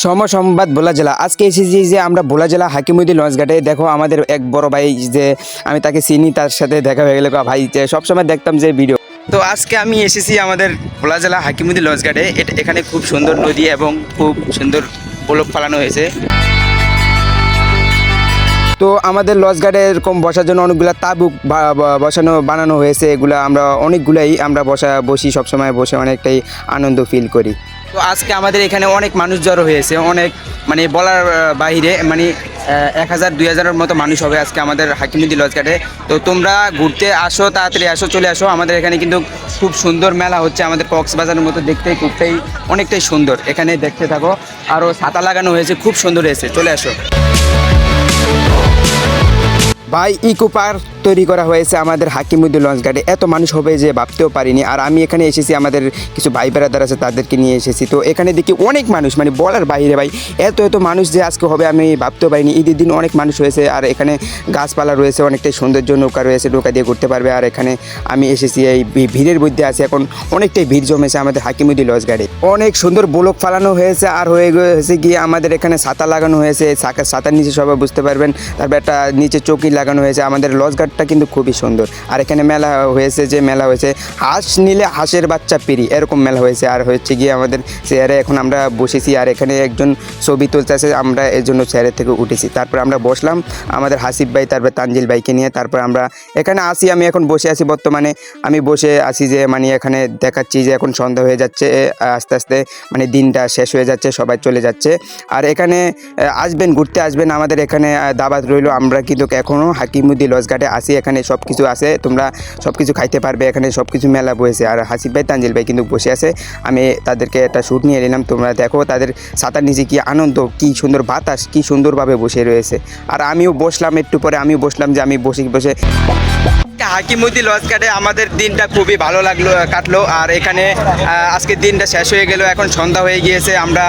সংবাদ ভোলা জেলা। আজকে এসেছি যে আমরা ভোলা জেলা হাকিমুদ্দিন লঞ্চঘাটে। দেখো আমাদের এক বড় ভাই, যে আমি তাকে চিনি, তার সাথে দেখা হয়ে গেল। ভাই যে সবসময় দেখতাম যে ভিডিও, তো আজকে আমি এসেছি আমাদের ভোলা জেলা হাকিমুদ্দিন লঞ্চঘাটে। এখানে খুব সুন্দর নদী এবং খুব সুন্দর পোলক ফালানো হয়েছে। তো আমাদের লঞ্চঘাটে এরকম বসার জন্য অনেকগুলো তাবুক বানানো হয়েছে। এগুলো আমরা অনেকগুলাই আমরা বসি, সবসময় বসে অনেকটাই আনন্দ ফিল করি। তো আজকে আমাদের এখানে অনেক মানুষ জড়ো হয়েছে, অনেক মানে বলার বাইরে, মানে 1000-2000-এর মতো মানুষ হবে আজকে আমাদের হাকিমুদ্দিন লঞ্চঘাটে। তো তোমরা ঘুরতে আসো, তাড়াতাড়ি আসো, চলে আসো। আমাদের এখানে কিন্তু খুব সুন্দর মেলা হচ্ছে, আমাদের কক্সবাজারের মতো দেখতে অনেকটাই সুন্দর। এখানে দেখতে থাকো, আরও ছাতা লাগানো হয়েছে, খুব সুন্দর হয়েছে, চলে আসো। ভাই ইকো পার্ক তৈরি করা হয়েছে আমাদের হাকিমুদ্দিন লঞ্চঘাটে। এত মানুষ হবে যে ভাবতেও পারিনি। আর আমি এখানে এসেছি, আমাদের কিছু ভাই বেড়াদার আছে, তাদেরকে নিয়ে এসেছি। তো এখানে দেখি অনেক মানুষ, মানে বলার বাইরে ভাই, এত মানুষ যে আজকে হবে আমি ভাবতেও পারিনি। ঈদের দিন অনেক মানুষ হয়েছে। আর এখানে গাছপালা রয়েছে, অনেকটাই সৌন্দর্য, নৌকা রয়েছে, নৌকা দিয়ে ঘুরতে পারবে। আর এখানে আমি এসেছি, এই ভিড়ের মধ্যে আছে, এখন অনেকটাই ভিড় জমেছে আমাদের হাকিমুদ্দিন লঞ্চঘাটে। অনেক সুন্দর বোলক ফালানো হয়েছে, আর হয়েছে গিয়ে আমাদের এখানে ছাতা লাগানো হয়েছে। ছাতার নিচে সবাই বুঝতে পারবেন। তারপর একটা নিচে চৌকি লাগানো হয়েছে। আমাদের লঞ্চঘাটটা কিন্তু খুবই সুন্দর। আর এখানে মেলা হয়েছে, যে মেলা হয়েছে হাঁস নিলে হাঁসের বাচ্চা পেরি, এরকম মেলা হয়েছে। আর হচ্ছে গিয়ে আমাদের চেয়ারে এখন আমরা বসেছি, আর এখানে একজন ছবি তুলতেছে, আমরা এর জন্য চেয়ারের থেকে উঠেছি। তারপর আমরা বসলাম আমাদের হাসিফ ভাই, তারপর তানজিল ভাইকে নিয়ে। তারপর আমরা এখানে আসি, আমি এখন বসে আছি, বর্তমানে আমি বসে আছি, যে মানে এখানে দেখাচ্ছি যে এখন সন্ধ্যা হয়ে যাচ্ছে, আস্তে আস্তে মানে দিনটা শেষ হয়ে যাচ্ছে, সবাই চলে যাচ্ছে। আর এখানে আসবেন, ঘুরতে আসবেন, আমাদের এখানে দাওয়াত রইল। আমরা কিন্তু এখনও হাকিমুদ্দিন লঞ্চঘাটে আসি, এখানে সব কিছু আছে, তোমরা সব কিছু খাইতে পারবে, এখানে সব কিছু মেলা বসেছে। আর হাসিফ ভাই, তানজিল ভাই কিন্তু বসে আছে, আমি তাদেরকে একটা শ্যুট নিয়ে নিলাম। তোমরা দেখো তাদের ছাতার নিচে কি আনন্দ, কি সুন্দর বাতাস, কি সুন্দরভাবে বসে রয়েছে। আর আমিও বসলাম, একটু পরে আমিও বসলাম, যে আমি বসে হাকিমুদ্দিন লঞ্চঘাটে আমাদের দিনটা খুবই ভালো কাটলো। আর এখানে আজকে দিনটা শেষ হয়ে গেল, এখন সন্ধ্যা হয়ে গিয়েছে। আমরা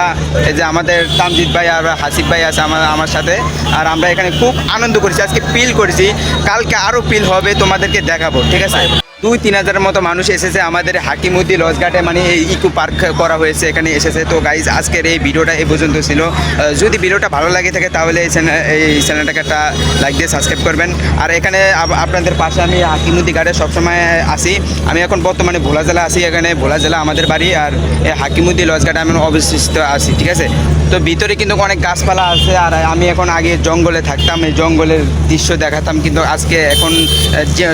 এই যে আমাদের তামজিদ ভাই আর হাসিফ ভাই আছে আমার সাথে, আর আমরা এখানে খুব আনন্দ করেছি, আজকে ফিল করেছি। কালকে আরও ফিল হবে, তোমাদেরকে দেখাবো, ঠিক আছে। 2-3 হাজারের মতো মানুষ এসেছে আমাদের হাকিমুদ্দিন লঞ্চঘাটে, মানে এই ইকো পার্ক করা হয়েছে, এখানে এসেছে। তো গাইজ আজকের এই ভিডিওটা এই পর্যন্ত ছিল। যদি ভিডিওটা ভালো লাগে থাকে তাহলে এই চ্যানেলটাকে একটা লাইক দিয়ে সাবস্ক্রাইব করবেন। আর এখানে আপনাদের পাশে আমি হাকিমুদ্দিন ঘাটে সবসময় আসি। আমি এখন বর্তমানে ভোলা জেলা আসি, এখানে ভোলা জেলা আমাদের বাড়ি। আর এই হাকিমুদ্দিন লঞ্চঘাটে আমি অবশিষ্ট আছি, ঠিক আছে। তো ভিতরে কিন্তু অনেক গাছপালা আছে। আর আমি এখন আগে জঙ্গলে থাকতাম, এই জঙ্গলের দৃশ্য দেখাতাম, কিন্তু আজকে এখন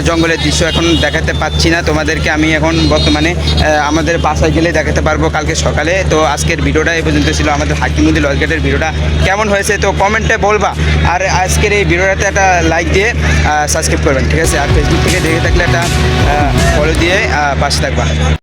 জঙ্গলের দৃশ্য এখন দেখাতে পাচ্ছি না তোমাদেরকে। আমি এখন বর্তমানে আমাদের বাসায় গেলে দেখাতে পারবো কালকে সকালে। তো আজকের ভিডিওটা এই পর্যন্ত ছিল। আমাদের হাকিমুদ্দিন লঞ্চঘাটের ভিডিওটা কেমন হয়েছে তো কমেন্টে বলবা। আর আজকের এই ভিডিওটাতে একটা লাইক দিয়ে সাবস্ক্রাইব করবেন, ঠিক আছে। আর ফেসবুক থেকে দেখে থাকলে একটা ফলো দিয়ে পাশে থাকবা।